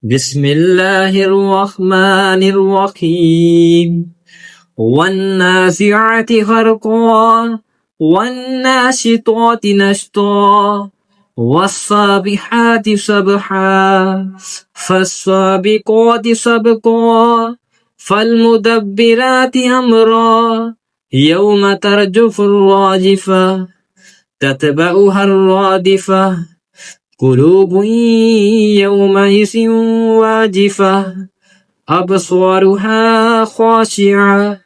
بسم الله الرحمن الرحيم والنازعات غرقا والناشطات نشطا والصابحات سبحا فالسابقات سبقا فالمدبرات أمرا يوم ترجف الراجفة تتبعها الرادفة قلوب يومئذ واجفة أبصارها خاشعة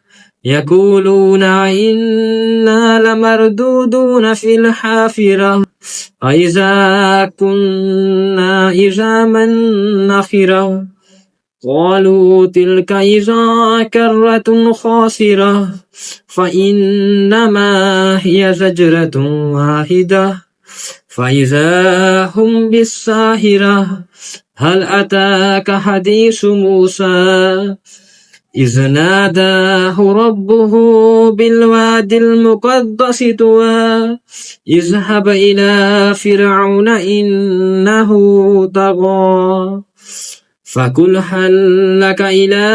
يقولون إنا لمردودون في الحافرة أإذا كنا عظاما نخرة قالوا تلك إذا كرة خاسرة فإنما هي زجرة واحدة فإذا هم بالساهرة هل أتاك حديث موسى إذ ناداه ربه بالواد المقدس طوى اذهب إلى فرعون إنه طغى فقل هل لك إلى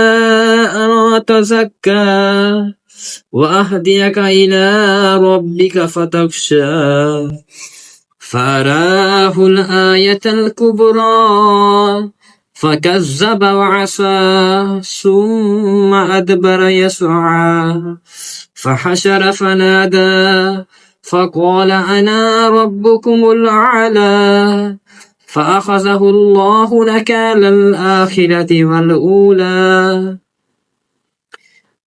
أن تزكى وأهديك إلى ربك فتخشى فأراه الآية الكبرى فكذب وعصى ثم أدبر يسعى فحشر فنادى فقال أنا ربكم الأعلى فأخذه الله نكال الآخرة والأولى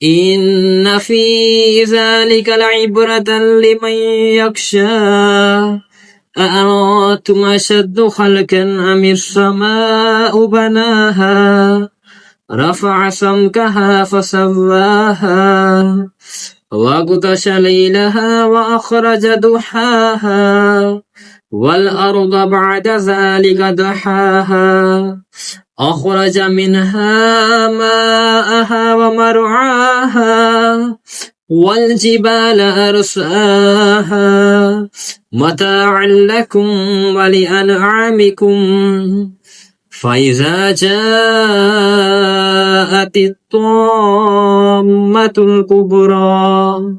إن في ذلك لعبرة لمن يخشى أأنتم أشد خلقا أم السماء بناها رفع سمكها فسواها وأغطش ليلها وأخرج ضحاها والأرض بعد ذلك دحاها أخرج منها ماءها ومرعاها والجبال أرساها متاعا لكم ولأنعامكم فإذا جاءت الطامة الكبرى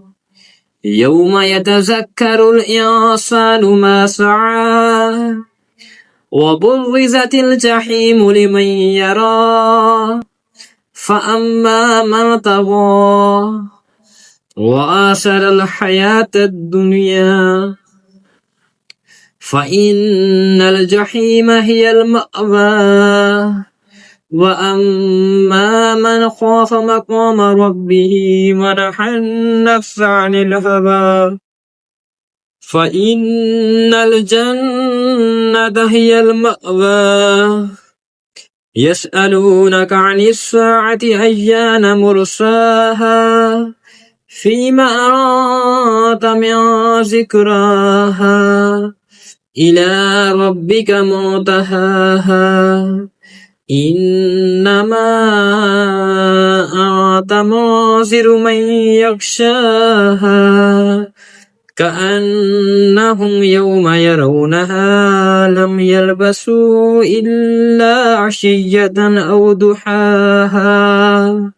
يوم يتذكر الإنسان ما سعى وبرزت الجحيم لمن يرى فأما من طغى وآثر الحياة الدنيا فإن الجحيم هي المأوى وأما من خاف مقام ربه ونهى النفس عن الهوى فإن الجنة هي المأوى يسألونك عن الساعة أيان مرساها فيما أنت من ذكراها إلى ربك منتهاها إنما أنت منذر من يخشاها كأنهم يوم يرونها لم يلبسوا إلا عشية أو ضحاها